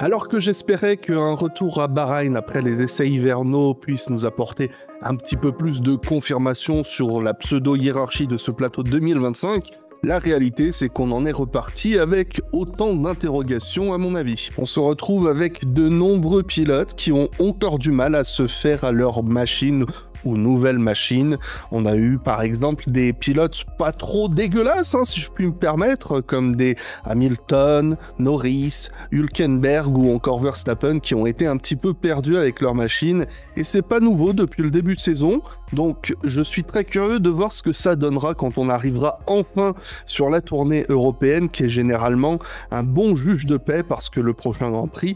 Alors que j'espérais qu'un retour à Bahreïn après les essais hivernaux puisse nous apporter un petit peu plus de confirmation sur la pseudo-hiérarchie de ce plateau 2025, la réalité, c'est qu'on en est reparti avec autant d'interrogations à mon avis. On se retrouve avec de nombreux pilotes qui ont encore du mal à se faire à leur machine ou nouvelle machine. On a eu par exemple des pilotes pas trop dégueulasses, si je puis me permettre, comme des Hamilton, Norris, Hülkenberg ou encore Verstappen qui ont été un petit peu perdus avec leur machine. Et c'est pas nouveau depuis le début de saison, donc je suis très curieux de voir ce que ça donnera quand on arrivera enfin sur la tournée européenne qui est généralement un bon juge de paix parce que le prochain Grand Prix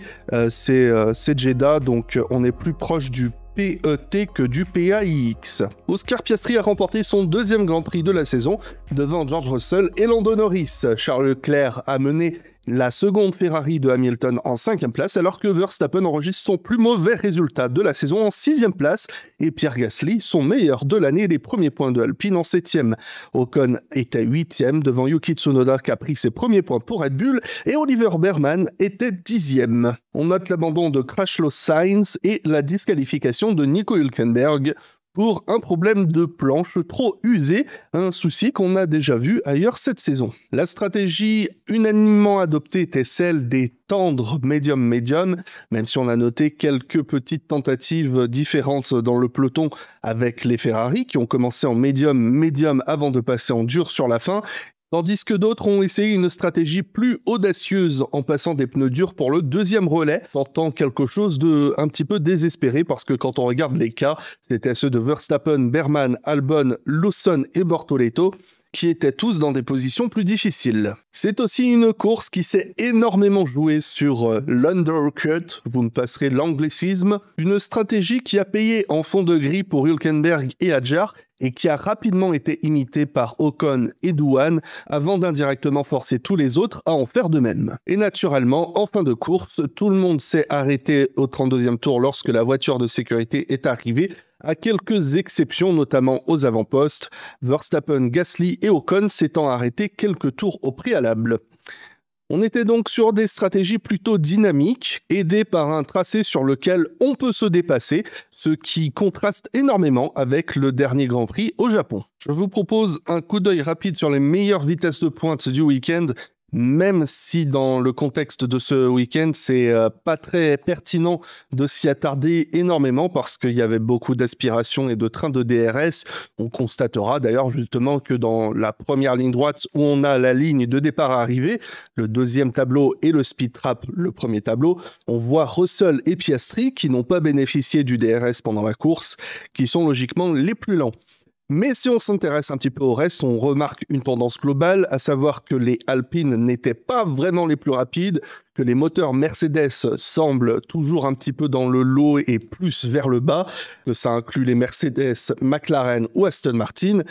c'est Jeddah, donc on est plus proche du PET que du PAIX. Oscar Piastri a remporté son deuxième Grand Prix de la saison devant George Russell et Lando Norris. Charles Leclerc a mené la seconde Ferrari de Hamilton en 5e place, alors que Verstappen enregistre son plus mauvais résultat de la saison en 6e place, et Pierre Gasly, son meilleur de l'année, les premiers points de Alpine en 7e. Ocon était 8e devant Yuki Tsunoda qui a pris ses premiers points pour Red Bull, et Oliver Behrman était 10e. On note l'abandon de Crashlow Sainz et la disqualification de Nico Hülkenberg pour un problème de planche trop usée, un souci qu'on a déjà vu ailleurs cette saison. La stratégie unanimement adoptée était celle des tendres médium-médium, même si on a noté quelques petites tentatives différentes dans le peloton avec les Ferrari qui ont commencé en médium-médium avant de passer en dur sur la fin, tandis que d'autres ont essayé une stratégie plus audacieuse en passant des pneus durs pour le deuxième relais, tentant quelque chose de un petit peu désespéré parce que quand on regarde les cas, c'était ceux de Verstappen, Behrman, Albon, Lawson et Bortoleto qui étaient tous dans des positions plus difficiles. C'est aussi une course qui s'est énormément jouée sur l'undercut, vous me passerez l'anglicisme, une stratégie qui a payé en fond de grille pour Hülkenberg et Hadjar, et qui a rapidement été imitée par Ocon et Doohan avant d'indirectement forcer tous les autres à en faire de même. Et naturellement, en fin de course, tout le monde s'est arrêté au 32e tour lorsque la voiture de sécurité est arrivée, à quelques exceptions, notamment aux avant-postes, Verstappen, Gasly et Ocon s'étant arrêtés quelques tours au préalable. On était donc sur des stratégies plutôt dynamiques, aidées par un tracé sur lequel on peut se dépasser, ce qui contraste énormément avec le dernier Grand Prix au Japon. Je vous propose un coup d'œil rapide sur les meilleures vitesses de pointe du week-end, même si dans le contexte de ce week-end, c'est pas très pertinent de s'y attarder énormément parce qu'il y avait beaucoup d'aspirations et de trains de DRS. On constatera d'ailleurs justement que dans la première ligne droite où on a la ligne de départ à arriver, le deuxième tableau et le speed trap, le premier tableau, on voit Russell et Piastri qui n'ont pas bénéficié du DRS pendant la course, qui sont logiquement les plus lents. Mais si on s'intéresse un petit peu au reste, on remarque une tendance globale, à savoir que les Alpines n'étaient pas vraiment les plus rapides, que les moteurs Mercedes semblent toujours un petit peu dans le lot et plus vers le bas, que ça inclut les Mercedes, McLaren ou Aston Martin.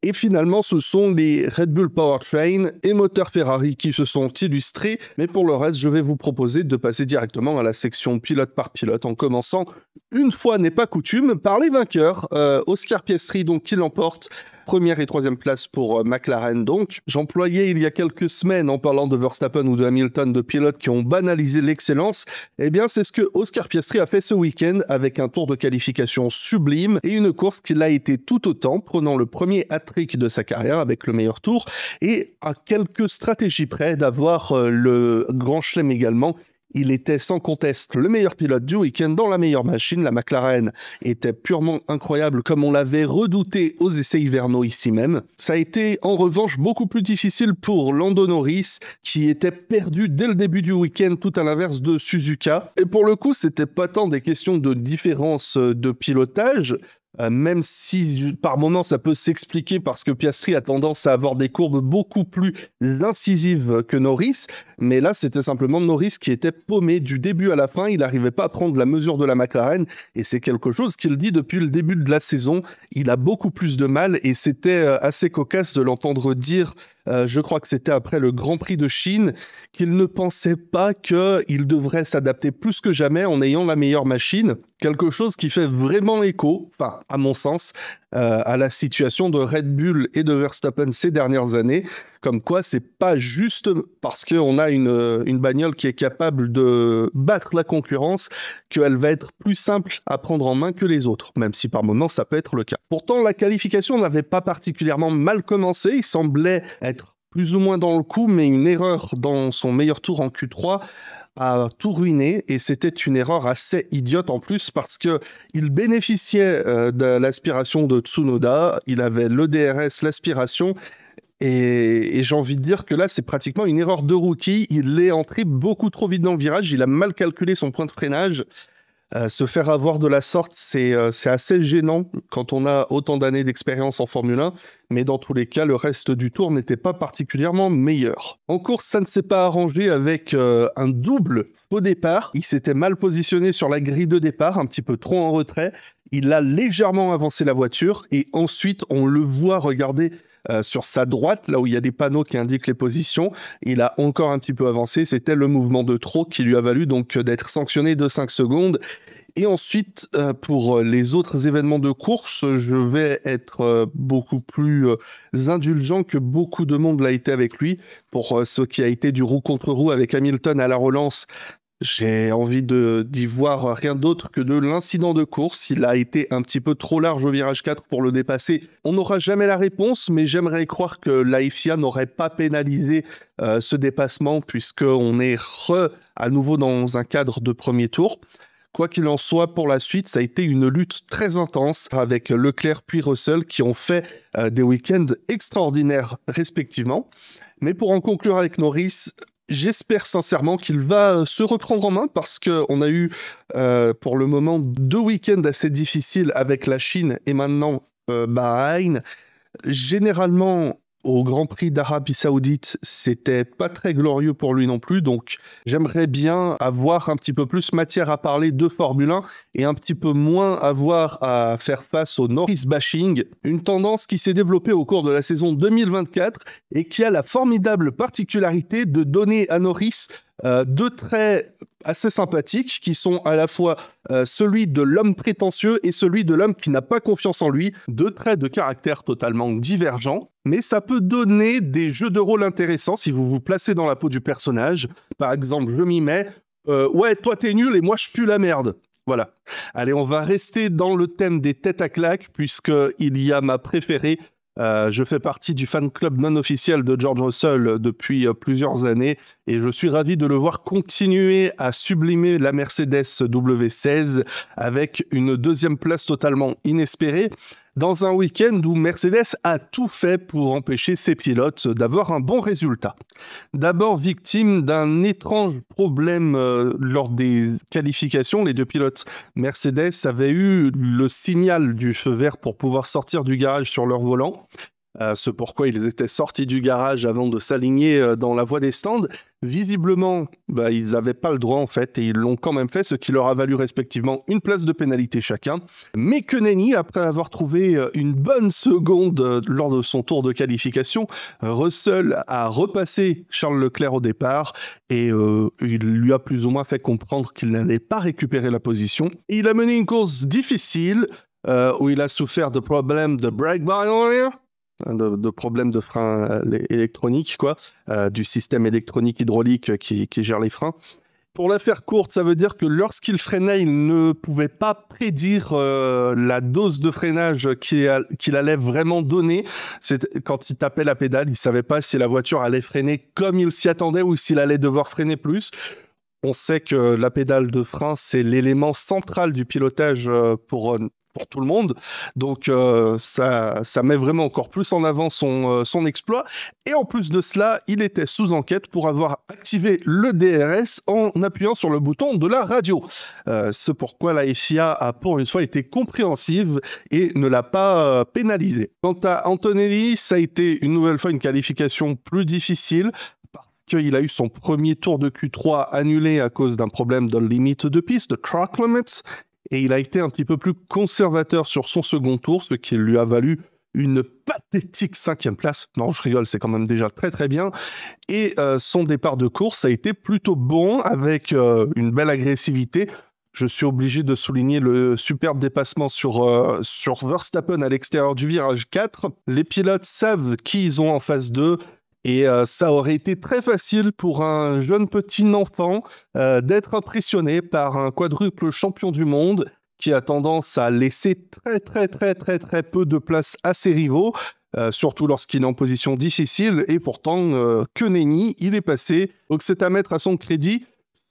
Et finalement, ce sont les Red Bull Powertrain et moteurs Ferrari qui se sont illustrés. Mais pour le reste, je vais vous proposer de passer directement à la section pilote par pilote, en commençant, une fois n'est pas coutume, par les vainqueurs. Oscar Piastri, donc, qui l'emporte. Première et troisième place pour McLaren donc. J'employais il y a quelques semaines en parlant de Verstappen ou de Hamilton de pilotes qui ont banalisé l'excellence. Eh bien c'est ce que Oscar Piastri a fait ce week-end avec un tour de qualification sublime et une course qui l'a été tout autant, prenant le premier hat-trick de sa carrière avec le meilleur tour et à quelques stratégies près d'avoir le Grand Chelem également. Il était sans conteste le meilleur pilote du week-end dans la meilleure machine. La McLaren était purement incroyable comme on l'avait redouté aux essais hivernaux ici même. Ça a été en revanche beaucoup plus difficile pour Lando Norris qui était perdu dès le début du week-end tout à l'inverse de Suzuka. Et pour le coup, c'était pas tant des questions de différence de pilotage, même si par moments ça peut s'expliquer parce que Piastri a tendance à avoir des courbes beaucoup plus incisives que Norris, mais là c'était simplement Norris qui était paumé du début à la fin, il n'arrivait pas à prendre la mesure de la McLaren et c'est quelque chose qu'il dit depuis le début de la saison, il a beaucoup plus de mal et c'était assez cocasse de l'entendre dire, je crois que c'était après le Grand Prix de Chine, qu'il ne pensait pas qu'il devrait s'adapter plus que jamais en ayant la meilleure machine. Quelque chose qui fait vraiment écho, enfin à mon sens, à la situation de Red Bull et de Verstappen ces dernières années, comme quoi c'est pas juste parce qu'on a une bagnole qui est capable de battre la concurrence qu'elle va être plus simple à prendre en main que les autres, même si par moments ça peut être le cas. Pourtant, la qualification n'avait pas particulièrement mal commencé, il semblait être plus ou moins dans le coup, mais une erreur dans son meilleur tour en Q3 a tout ruiné, et c'était une erreur assez idiote en plus parce que il bénéficiait de l'aspiration de Tsunoda, il avait le DRS, l'aspiration, et j'ai envie de dire que là c'est pratiquement une erreur de rookie, il est entré beaucoup trop vite dans le virage, il a mal calculé son point de freinage. Se faire avoir de la sorte, c'est assez gênant quand on a autant d'années d'expérience en Formule 1, mais dans tous les cas, le reste du tour n'était pas particulièrement meilleur. En course, ça ne s'est pas arrangé avec un double faux départ. Il s'était mal positionné sur la grille de départ, un petit peu trop en retrait. Il a légèrement avancé la voiture, et ensuite, on le voit regarder sur sa droite, là où il y a des panneaux qui indiquent les positions. Il a encore un petit peu avancé, c'était le mouvement de trop qui lui a valu donc d'être sanctionné de 5 secondes. Et ensuite, pour les autres événements de course, je vais être beaucoup plus indulgent que beaucoup de monde l'a été avec lui. Pour ce qui a été du roue contre roue avec Hamilton à la relance, j'ai envie d'y voir rien d'autre que de l'incident de course. Il a été un petit peu trop large au virage 4 pour le dépasser. On n'aura jamais la réponse, mais j'aimerais croire que la FIA n'aurait pas pénalisé ce dépassement, puisqu'on est à nouveau dans un cadre de premier tour. Quoi qu'il en soit, pour la suite, ça a été une lutte très intense avec Leclerc puis Russell qui ont fait des week-ends extraordinaires respectivement. Mais pour en conclure avec Norris, j'espère sincèrement qu'il va se reprendre en main parce qu'on a eu pour le moment 2 week-ends assez difficiles avec la Chine et maintenant Bahreïn. Généralement, au Grand Prix d'Arabie Saoudite, c'était pas très glorieux pour lui non plus, donc j'aimerais bien avoir un petit peu plus matière à parler de Formule 1 et un petit peu moins avoir à faire face au Norris bashing, une tendance qui s'est développée au cours de la saison 2024 et qui a la formidable particularité de donner à Norris 2 traits assez sympathiques qui sont à la fois celui de l'homme prétentieux et celui de l'homme qui n'a pas confiance en lui, 2 traits de caractère totalement divergents, mais ça peut donner des jeux de rôle intéressants si vous vous placez dans la peau du personnage. Par exemple, je m'y mets, ouais, toi t'es nul et moi je pue la merde. Voilà. Allez, on va rester dans le thème des têtes à claques puisqu'il y a ma préférée. Je fais partie du fan club non officiel de George Russell depuis plusieurs années et je suis ravi de le voir continuer à sublimer la Mercedes W16 avec une 2e place totalement inespérée dans un week-end où Mercedes a tout fait pour empêcher ses pilotes d'avoir un bon résultat. D'abord victime d'un étrange problème lors des qualifications, les 2 pilotes Mercedes avaient eu le signal du feu vert pour pouvoir sortir du garage sur leur volant. C'est pourquoi ils étaient sortis du garage avant de s'aligner dans la voie des stands. Visiblement, ils n'avaient pas le droit en fait, et ils l'ont quand même fait, ce qui leur a valu respectivement une place de pénalité chacun. Mais que nenni, après avoir trouvé une bonne seconde lors de son tour de qualification, Russell a repassé Charles Leclerc au départ, et il lui a plus ou moins fait comprendre qu'il n'allait pas récupérer la position. Et il a mené une course difficile, où il a souffert de problèmes de brake barrier, de problèmes de frein électronique, du système électronique hydraulique qui gère les freins. Pour la faire courte, ça veut dire que lorsqu'il freinait, il ne pouvait pas prédire la dose de freinage qu'il allait vraiment donner. Quand il tapait la pédale, il ne savait pas si la voiture allait freiner comme il s'y attendait ou s'il allait devoir freiner plus. On sait que la pédale de frein, c'est l'élément central du pilotage pour tout le monde. Donc ça met vraiment encore plus en avant son exploit. Et en plus de cela, il était sous enquête pour avoir activé le DRS en appuyant sur le bouton de la radio. C'est pourquoi la FIA a pour une fois été compréhensive et ne l'a pas pénalisé. Quant à Antonelli, ça a été une nouvelle fois une qualification plus difficile, qu'il a eu son premier tour de Q3 annulé à cause d'un problème de limite de piste, de track limits, et il a été un petit peu plus conservateur sur son second tour, ce qui lui a valu une pathétique 5e place. Non, je rigole, c'est quand même déjà très très bien. Et son départ de course a été plutôt bon, avec une belle agressivité, Je suis obligé de souligner le superbe dépassement sur Verstappen à l'extérieur du virage 4. Les pilotes savent qui ils ont en face d'eux. Et ça aurait été très facile pour un jeune petit enfant d'être impressionné par un quadruple champion du monde qui a tendance à laisser très peu de place à ses rivaux, surtout lorsqu'il est en position difficile. Et pourtant, que nenni, il est passé. Donc c'est à mettre à son crédit.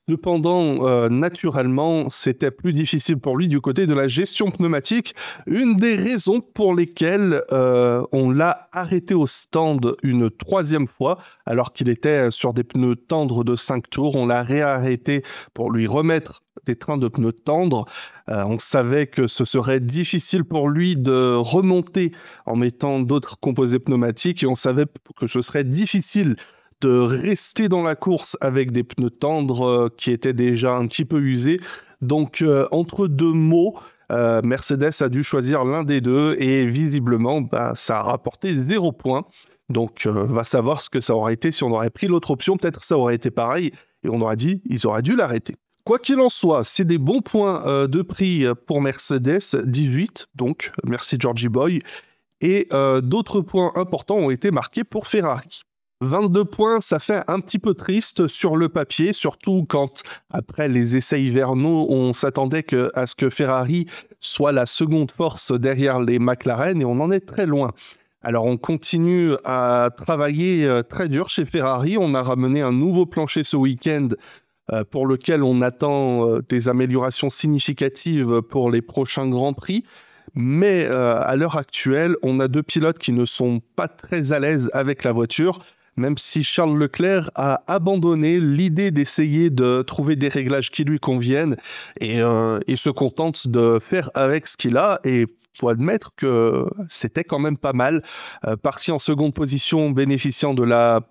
Cependant, naturellement, c'était plus difficile pour lui du côté de la gestion pneumatique. Une des raisons pour lesquelles on l'a arrêté au stand une 3e fois, alors qu'il était sur des pneus tendres de 5 tours. On l'a réarrêté pour lui remettre des trains de pneus tendres. On savait que ce serait difficile pour lui de remonter en mettant d'autres composés pneumatiques et on savait que ce serait difficile de rester dans la course avec des pneus tendres qui étaient déjà un petit peu usés. Donc, entre deux mots, Mercedes a dû choisir l'un des deux et visiblement, ça a rapporté 0 points. Donc, va savoir ce que ça aurait été si on aurait pris l'autre option. Peut-être ça aurait été pareil et on aurait dit ils auraient dû l'arrêter. Quoi qu'il en soit, c'est des bons points de prix pour Mercedes, 18, donc merci Georgie Boy. Et d'autres points importants ont été marqués pour Ferrari. 22 points, ça fait un petit peu triste sur le papier, surtout quand, après les essais hivernaux, on s'attendait à ce que Ferrari soit la seconde force derrière les McLaren, et on en est très loin. Alors, on continue à travailler très dur chez Ferrari. On a ramené un nouveau plancher ce week-end pour lequel on attend des améliorations significatives pour les prochains Grands Prix. Mais à l'heure actuelle, on a 2 pilotes qui ne sont pas très à l'aise avec la voiture, même si Charles Leclerc a abandonné l'idée d'essayer de trouver des réglages qui lui conviennent et se contente de faire avec ce qu'il a. Et faut admettre que c'était quand même pas mal. Parti en seconde position, bénéficiant de la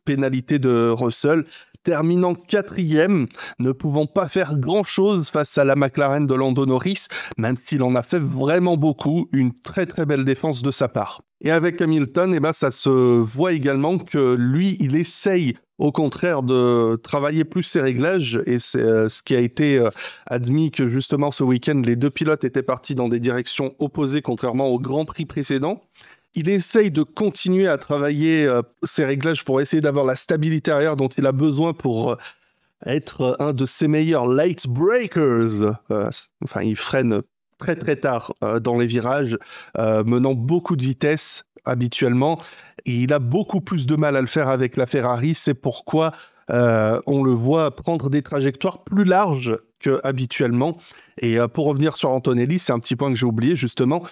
pénalité de Russell, terminant 4e, ne pouvant pas faire grand-chose face à la McLaren de Lando Norris, même s'il en a fait vraiment beaucoup, une très belle défense de sa part. Et avec Hamilton, ça se voit également que lui, il essaye au contraire de travailler plus ses réglages, et c'est ce qui a été admis que justement ce week-end, les 2 pilotes étaient partis dans des directions opposées, contrairement au Grand Prix précédent. Il essaye de continuer à travailler ses réglages pour essayer d'avoir la stabilité arrière dont il a besoin pour être un de ses meilleurs late breakers. Il freine très tard dans les virages, menant beaucoup de vitesse habituellement. Et il a beaucoup plus de mal à le faire avec la Ferrari. C'est pourquoi on le voit prendre des trajectoires plus larges qu'habituellement. Et pour revenir sur Antonelli, c'est un petit point que j'ai oublié justement.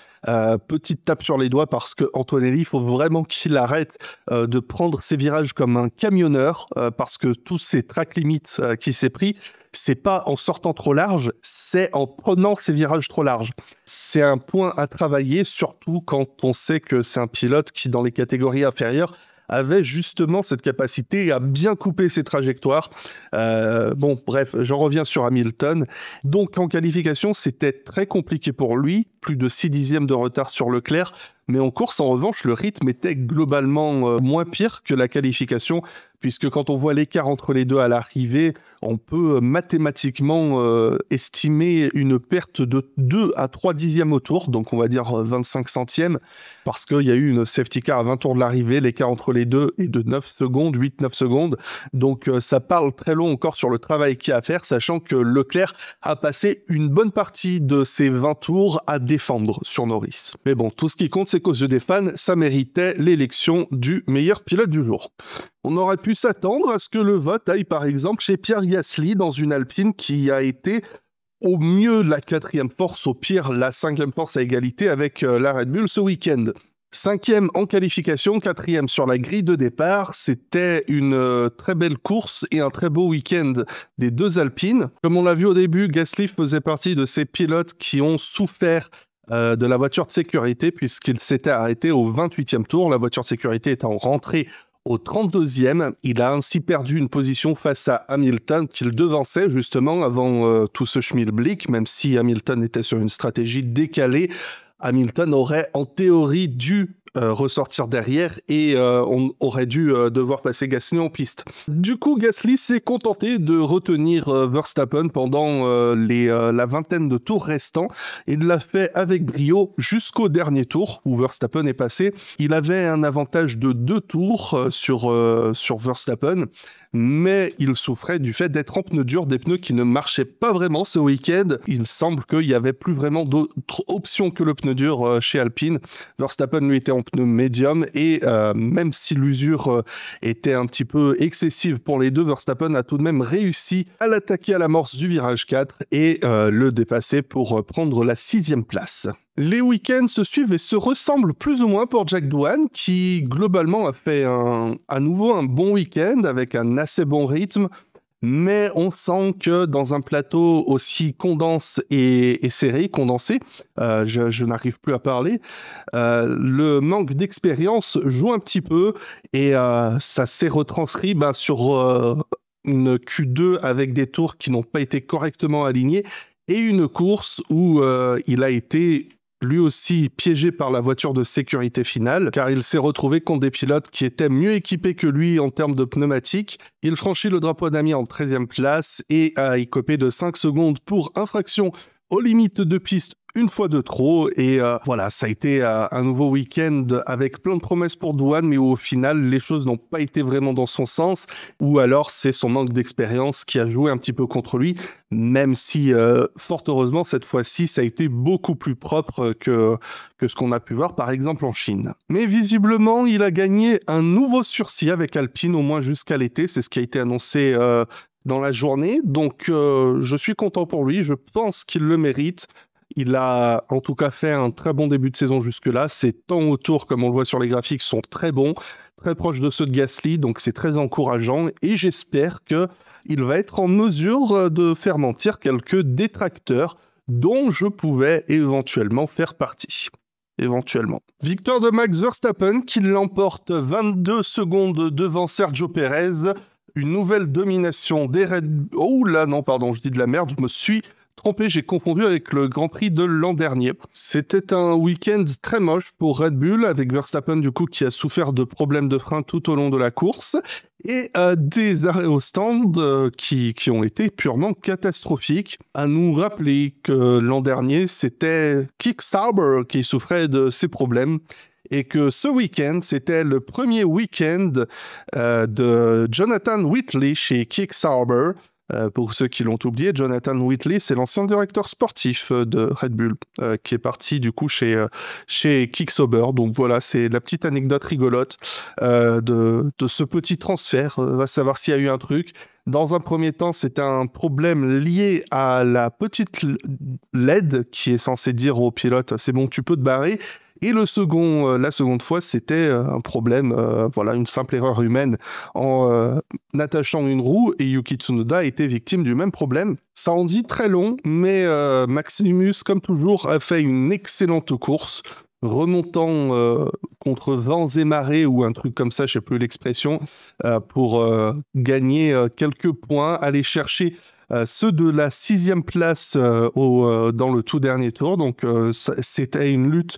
Petite tape sur les doigts parce que Antonelli, il faut vraiment qu'il arrête de prendre ses virages comme un camionneur parce que tous ces track limits qu'il s'est pris, c'est pas en sortant trop large, c'est en prenant ses virages trop larges. C'est un point à travailler, surtout quand on sait que c'est un pilote qui, dans les catégories inférieures, avait justement cette capacité à bien couper ses trajectoires. Bref, j'en reviens sur Hamilton. Donc en qualification, c'était très compliqué pour lui, plus de 6 dixièmes de retard sur Leclerc, mais en course, en revanche, le rythme était globalement moins pire que la qualification, puisque quand on voit l'écart entre les deux à l'arrivée, on peut mathématiquement estimer une perte de 2 à 3 dixièmes au tour, donc on va dire 25 centièmes, parce qu'il y a eu une safety car à 20 tours de l'arrivée, l'écart entre les deux est de 9 secondes, 8-9 secondes, donc ça parle très long encore sur le travail qu'il y a à faire, sachant que Leclerc a passé une bonne partie de ses 20 tours à défendre sur Norris. Mais bon, tout ce qui compte, c'est qu'aux yeux des fans, ça méritait l'élection du meilleur pilote du jour. On aurait pu s'attendre à ce que le vote aille par exemple chez Pierre Gasly dans une Alpine qui a été au mieux la 4e force, au pire la 5e force à égalité avec la Red Bull ce week-end. 5e en qualification, 4e sur la grille de départ. C'était une très belle course et un très beau week-end des 2 Alpines. Comme on l'a vu au début, Gasly faisait partie de ces pilotes qui ont souffert de la voiture de sécurité puisqu'il s'était arrêté au 28e tour. La voiture de sécurité étant rentrée au 32e, il a ainsi perdu une position face à Hamilton qu'il devançait justement avant tout ce schmilblick, même si Hamilton était sur une stratégie décalée. Hamilton aurait en théorie dû ressortir derrière et on aurait dû devoir passer Gasly en piste. Du coup, Gasly s'est contenté de retenir Verstappen pendant la vingtaine de tours restants. Il l'a fait avec brio jusqu'au dernier tour où Verstappen est passé. Il avait un avantage de 2 tours sur Verstappen, mais il souffrait du fait d'être en pneus durs, des pneus qui ne marchaient pas vraiment ce week-end. Il semble qu'il n'y avait plus vraiment d'autres options que le pneu dur chez Alpine. Verstappen, lui, était en pneu médium et même si l'usure était un petit peu excessive pour les deux, Verstappen a tout de même réussi à l'attaquer à l'amorce du virage 4 et le dépasser pour prendre la 6e place. Les week-ends se suivent et se ressemblent plus ou moins pour Jack Doohan, qui globalement a fait à nouveau un bon week-end avec un assez bon rythme, mais on sent que dans un plateau aussi condensé, je n'arrive plus à parler, le manque d'expérience joue un petit peu et ça s'est retranscrit sur une Q2 avec des tours qui n'ont pas été correctement alignés et une course où il a été lui aussi piégé par la voiture de sécurité finale, car il s'est retrouvé contre des pilotes qui étaient mieux équipés que lui en termes de pneumatiques. Il franchit le drapeau d'Amiens en 13e place et a écopé de 5 secondes pour infraction aux limites de piste une fois de trop. Et voilà, ça a été un nouveau week-end avec plein de promesses pour Doohan, mais où au final, les choses n'ont pas été vraiment dans son sens, ou alors c'est son manque d'expérience qui a joué un petit peu contre lui, même si, fort heureusement, cette fois-ci, ça a été beaucoup plus propre que ce qu'on a pu voir, par exemple, en Chine. Mais visiblement, il a gagné un nouveau sursis avec Alpine, au moins jusqu'à l'été, c'est ce qui a été annoncé dans la journée, donc je suis content pour lui, je pense qu'il le mérite. Il a en tout cas fait un très bon début de saison jusque-là. Ses temps autour, comme on le voit sur les graphiques, sont très bons, très proches de ceux de Gasly, donc c'est très encourageant. Et j'espère qu'il va être en mesure de faire mentir quelques détracteurs dont je pouvais éventuellement faire partie. Éventuellement. Victoire de Max Verstappen qui l'emporte 22 secondes devant Sergio Pérez. Une nouvelle domination des Red Bull. Oh là, non, pardon, je dis de la merde, je me suis trompé, j'ai confondu avec le Grand Prix de l'an dernier. C'était un week-end très moche pour Red Bull, avec Verstappen du coup qui a souffert de problèmes de frein tout au long de la course, et des arrêts au stand qui ont été purement catastrophiques. À nous rappeler que l'an dernier, c'était Kick Sauber qui souffrait de ces problèmes, et que ce week-end, c'était le premier week-end de Jonathan Whitley chez Kick Sauber. Pour ceux qui l'ont oublié, Jonathan Whitley, c'est l'ancien directeur sportif de Red Bull, qui est parti du coup chez Kick Sauber. Donc voilà, c'est la petite anecdote rigolote de ce petit transfert. On va savoir s'il y a eu un truc. Dans un premier temps, c'était un problème lié à la petite LED qui est censée dire au pilote « c'est bon, tu peux te barrer ». Et la seconde fois, c'était un problème, une simple erreur humaine en attachant une roue, et Yuki Tsunoda était victime du même problème. Ça en dit très long, mais Maximus, comme toujours, a fait une excellente course, remontant contre vents et marées ou un truc comme ça, je sais plus l'expression, pour gagner quelques points, aller chercher ceux de la 6e place dans le tout dernier tour. Donc c'était une lutte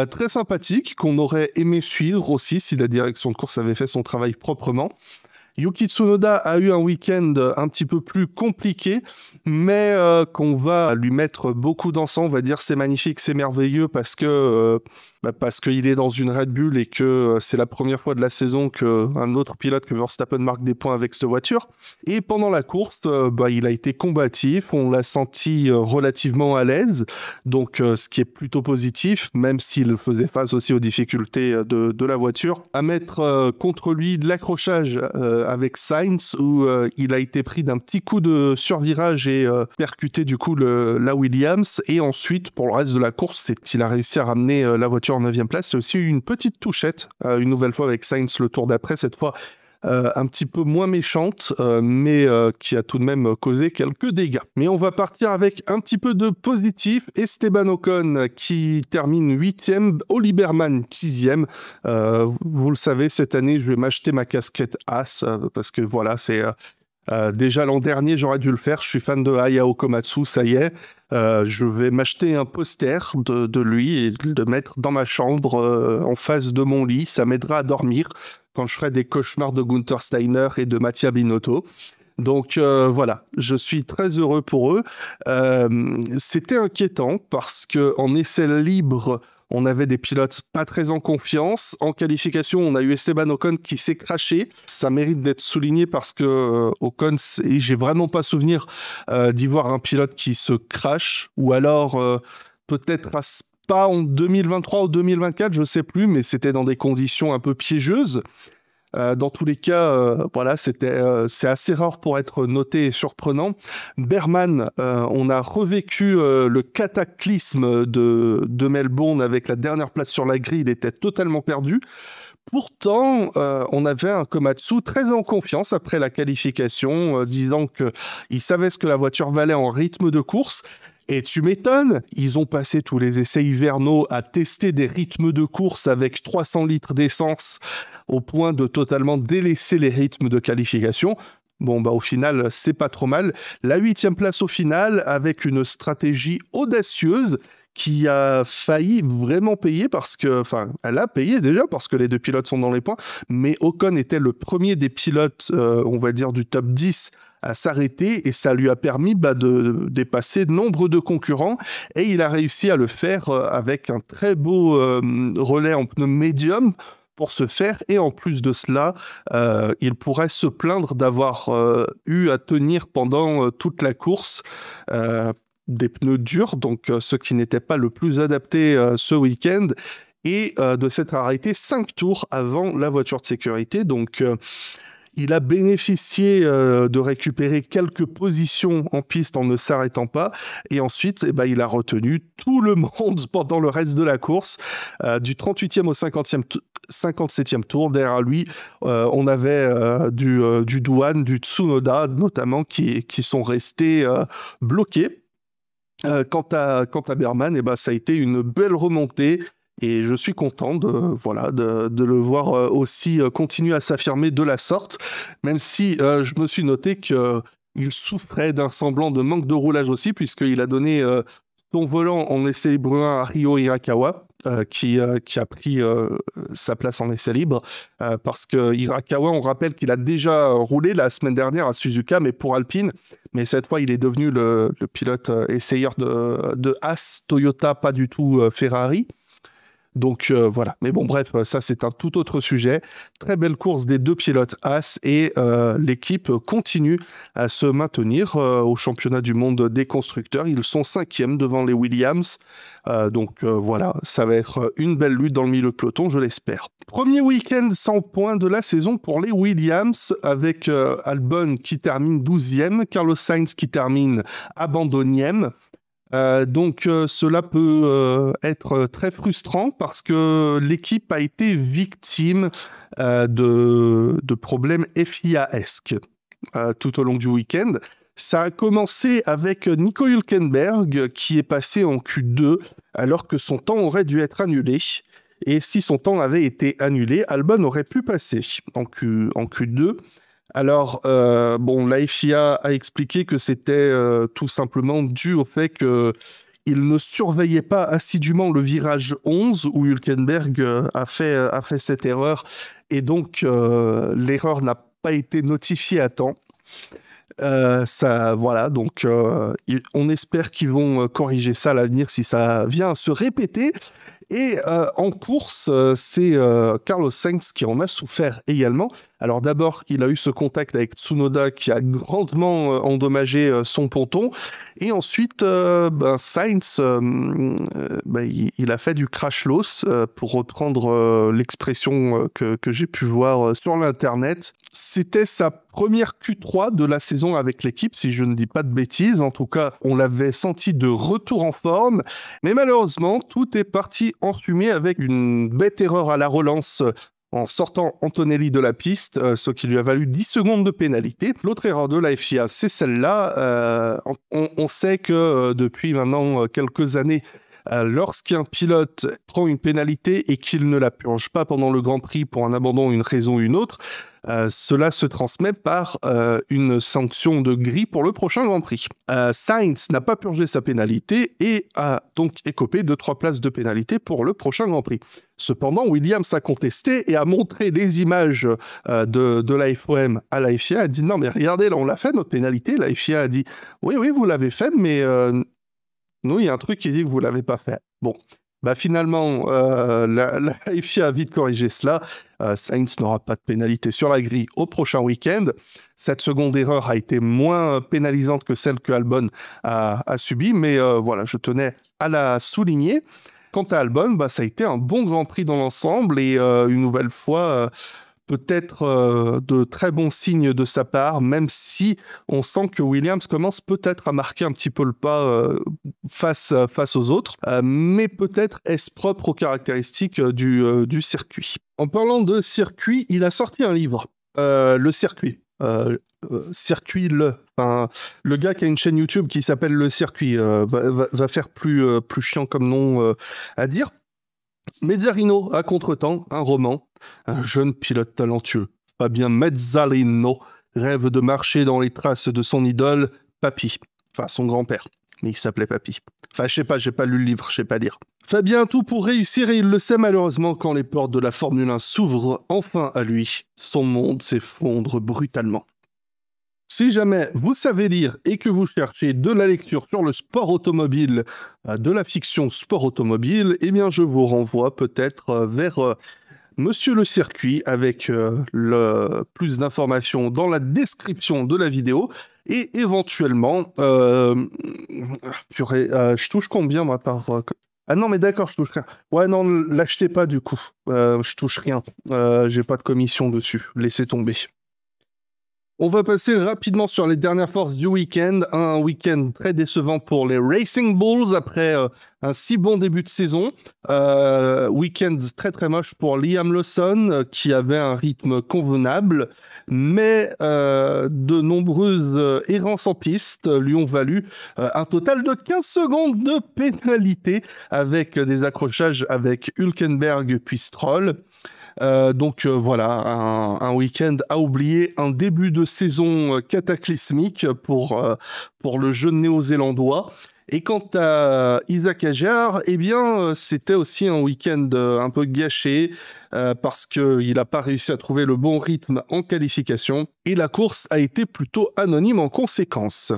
très sympathique, qu'on aurait aimé suivre aussi si la direction de course avait fait son travail proprement. Yuki Tsunoda a eu un week-end un petit peu plus compliqué, mais qu'on va lui mettre beaucoup d'encens. On va dire c'est magnifique, c'est merveilleux parce qu'il est dans une Red Bull et que c'est la première fois de la saison qu'un autre pilote que Verstappen marque des points avec cette voiture. Et pendant la course, il a été combatif, on l'a senti relativement à l'aise, donc ce qui est plutôt positif, même s'il faisait face aussi aux difficultés de la voiture. À mettre contre lui de l'accrochage avec Sainz, où il a été pris d'un petit coup de survirage et percuté du coup la Williams. Et ensuite, pour le reste de la course, il a réussi à ramener la voiture en 9e place. Il y a aussi eu une petite touchette, une nouvelle fois avec Sainz le tour d'après, cette fois un petit peu moins méchante, mais qui a tout de même causé quelques dégâts. Mais on va partir avec un petit peu de positif. Esteban Ocon qui termine 8e, Oliver Mann 6e. Vous le savez, cette année, je vais m'acheter ma casquette As, parce que voilà, c'est Déjà l'an dernier, j'aurais dû le faire. Je suis fan de Hayao Komatsu, ça y est. Je vais m'acheter un poster de lui et le mettre dans ma chambre, en face de mon lit. Ça m'aidera à dormir quand je ferai des cauchemars de Gunther Steiner et de Mattia Binotto. Donc voilà, je suis très heureux pour eux. C'était inquiétant parce que en essai libre, on avait des pilotes pas très en confiance. En qualification, on a eu Esteban Ocon qui s'est crashé. Ça mérite d'être souligné parce que Ocon, j'ai vraiment pas souvenir d'y voir un pilote qui se crash, ou alors peut-être à Spa en 2023 ou 2024, je sais plus, mais c'était dans des conditions un peu piégeuses. Dans tous les cas, voilà, c'est assez rare pour être noté et surprenant. Berman, on a revécu le cataclysme de Melbourne avec la dernière place sur la grille. Il était totalement perdu. Pourtant, on avait un Komatsu très en confiance après la qualification, disant qu'il savait ce que la voiture valait en rythme de course. Et tu m'étonnes, ils ont passé tous les essais hivernaux à tester des rythmes de course avec 300 litres d'essence au point de totalement délaisser les rythmes de qualification. Bon, bah au final, c'est pas trop mal. La 8e place au final, avec une stratégie audacieuse qui a failli vraiment payer parce que, enfin, elle a payé déjà parce que les deux pilotes sont dans les points, mais Ocon était le premier des pilotes, on va dire, du top 10 à s'arrêter et ça lui a permis de dépasser nombre de concurrents et il a réussi à le faire avec un très beau relais en pneu médium pour se faire, et en plus de cela, il pourrait se plaindre d'avoir eu à tenir pendant toute la course des pneus durs, donc ce qui n'était pas le plus adapté ce week-end, et de s'être arrêté 5 tours avant la voiture de sécurité. Donc il a bénéficié de récupérer quelques positions en piste en ne s'arrêtant pas. Et ensuite, il a retenu tout le monde pendant le reste de la course. Du 38e au 57e tour, derrière lui, on avait du Douane, du Tsunoda notamment, qui sont restés bloqués. Quant à Berman, ça a été une belle remontée. Et je suis content de le voir aussi continuer à s'affirmer de la sorte, même si je me suis noté qu'il souffrait d'un semblant de manque de roulage aussi, puisqu'il a donné son volant en essai libre 1 à Ryo Hirakawa, qui a pris sa place en essai libre, parce que Hirakawa, on rappelle qu'il a déjà roulé la semaine dernière à Suzuka, mais pour Alpine, mais cette fois il est devenu le pilote essayeur de Haas, Toyota, pas du tout Ferrari. Donc voilà, mais bon bref, ça c'est un tout autre sujet. Très belle course des deux pilotes Haas et l'équipe continue à se maintenir au championnat du monde des constructeurs. Ils sont 5e devant les Williams. Donc voilà, ça va être une belle lutte dans le milieu de peloton, je l'espère. Premier week-end sans points de la saison pour les Williams, avec Albon qui termine 12e, Carlos Sainz qui termine abandonnième. Donc cela peut être très frustrant parce que l'équipe a été victime de problèmes FIA-esques tout au long du week-end. Ça a commencé avec Nico Hülkenberg qui est passé en Q2 alors que son temps aurait dû être annulé. Et si son temps avait été annulé, Albon aurait pu passer en Q2. Alors, la FIA a expliqué que c'était tout simplement dû au fait qu'il ne surveillait pas assidûment le virage 11 où Hülkenberg a fait cette erreur, et donc l'erreur n'a pas été notifiée à temps. Donc on espère qu'ils vont corriger ça à l'avenir si ça vient à se répéter. Et en course, c'est Carlos Sainz qui en a souffert également. Alors d'abord, il a eu ce contact avec Tsunoda qui a grandement endommagé son ponton. Et ensuite, Sainz, il a fait du crash loss, pour reprendre l'expression que j'ai pu voir sur l'internet. C'était sa première Q3 de la saison avec l'équipe, si je ne dis pas de bêtises. En tout cas, on l'avait senti de retour en forme. Mais malheureusement, tout est parti en fumée avec une bête erreur à la relance en sortant Antonelli de la piste, ce qui lui a valu 10 secondes de pénalité. L'autre erreur de la FIA, c'est celle-là. On sait que depuis maintenant quelques années, Lorsqu'un pilote prend une pénalité et qu'il ne la purge pas pendant le Grand Prix pour un abandon, une raison ou une autre, cela se transmet par une sanction de gris pour le prochain Grand Prix. Sainz n'a pas purgé sa pénalité et a donc écopé de 3 places de pénalité pour le prochain Grand Prix. Cependant, Williams a contesté et a montré les images de la FOM à la FIA, a dit « Non mais regardez, là on l'a fait, notre pénalité ». La FIA a dit « Oui, vous l'avez fait, mais nous, il y a un truc qui dit que vous ne l'avez pas fait ». Bon. Bah finalement, la FIA a vite corrigé cela. Sainz n'aura pas de pénalité sur la grille au prochain week-end. Cette seconde erreur a été moins pénalisante que celle que Albon a subie, mais voilà, je tenais à la souligner. Quant à Albon, bah, ça a été un bon Grand Prix dans l'ensemble et une nouvelle fois, peut-être de très bons signes de sa part, même si on sent que Williams commence peut-être à marquer un petit peu le pas face aux autres, mais peut-être est-ce propre aux caractéristiques du circuit. En parlant de circuit, il a sorti un livre, Le Circuit. Circuit le gars qui a une chaîne YouTube qui s'appelle Le Circuit va faire plus chiant comme nom à dire. Mezzarino à contretemps, un roman. Un jeune pilote talentueux, Fabien Mezzarino, rêve de marcher dans les traces de son idole, Papy. Enfin, son grand-père, mais il s'appelait Papy. Enfin, je sais pas, j'ai pas lu le livre, je sais pas lire. Fabien a tout pour réussir et il le sait malheureusement quand les portes de la Formule 1 s'ouvrent enfin à lui. Son monde s'effondre brutalement. Si jamais vous savez lire et que vous cherchez de la lecture sur le sport automobile, de la fiction sport automobile, eh bien je vous renvoie peut-être vers Monsieur le Circuit avec plus d'informations dans la description de la vidéo et éventuellement, je touche combien moi par... Ah non mais d'accord, je touche rien. Ouais non, l'achetez pas du coup, je touche rien, j'ai pas de commission dessus, laissez tomber. On va passer rapidement sur les dernières forces du week-end. Un week-end très décevant pour les Racing Bulls après un si bon début de saison. Week-end très très moche pour Liam Lawson qui avait un rythme convenable. Mais de nombreuses errances en piste lui ont valu un total de 15 secondes de pénalité avec des accrochages avec Hülkenberg puis Stroll. Donc voilà, un week-end à oublier, un début de saison cataclysmique pour le jeune néo-zélandois. Et quant à Isaac Hadjar, eh bien, c'était aussi un week-end un peu gâché parce qu'il n'a pas réussi à trouver le bon rythme en qualification et la course a été plutôt anonyme en conséquence.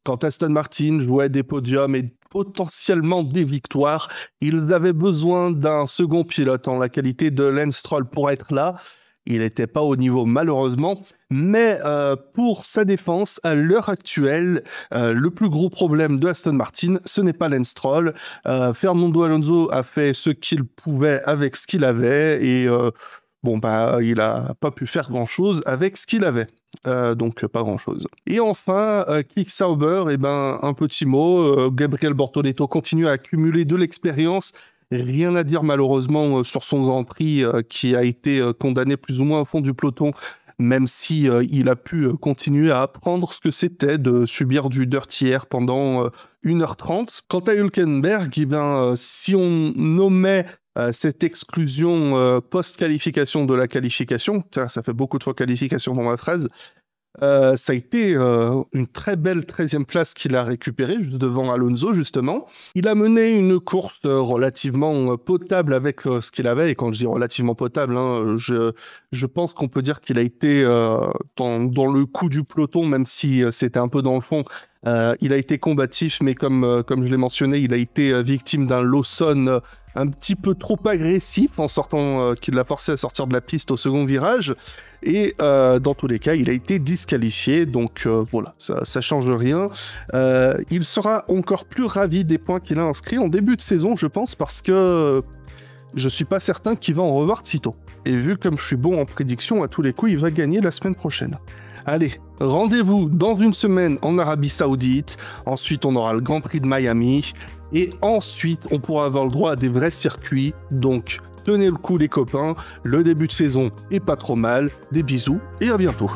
Quand Aston Martin jouait des podiums et potentiellement des victoires, ils avaient besoin d'un second pilote en la qualité de Lance Stroll pour être là. Il n'était pas au niveau malheureusement, mais pour sa défense, à l'heure actuelle, le plus gros problème de Aston Martin, ce n'est pas Lance Stroll. Fernando Alonso a fait ce qu'il pouvait avec ce qu'il avait et bon, bah, il n'a pas pu faire grand-chose avec ce qu'il avait. Donc, pas grand-chose. Et enfin, Kick Sauber, eh ben, un petit mot. Gabriel Bortoleto continue à accumuler de l'expérience. Rien à dire, malheureusement, sur son Grand Prix qui a été condamné plus ou moins au fond du peloton, même si il a pu continuer à apprendre ce que c'était de subir du dirty air pendant 1h30. Quant à Hülkenberg, eh ben, si on nommait cette exclusion post-qualification de la qualification, ça fait beaucoup de fois qualification dans ma phrase, ça a été une très belle 13e place qu'il a récupérée, juste devant Alonso justement. Il a mené une course relativement potable avec ce qu'il avait, et quand je dis relativement potable, hein, je pense qu'on peut dire qu'il a été dans le coup du peloton, même si c'était un peu dans le fond. Il a été combatif, mais comme je l'ai mentionné, il a été victime d'un Lawson un petit peu trop agressif en sortant, qui l'a forcé à sortir de la piste au second virage. Et dans tous les cas, il a été disqualifié, donc voilà, ça change rien. Il sera encore plus ravi des points qu'il a inscrits en début de saison, je pense, parce que je suis pas certain qu'il va en revoir de sitôt. Et vu comme je suis bon en prédiction, à tous les coups, il va gagner la semaine prochaine. Allez, rendez-vous dans une semaine en Arabie Saoudite, ensuite on aura le Grand Prix de Miami, et ensuite on pourra avoir le droit à des vrais circuits, donc tenez le coup les copains, le début de saison est pas trop mal, des bisous et à bientôt.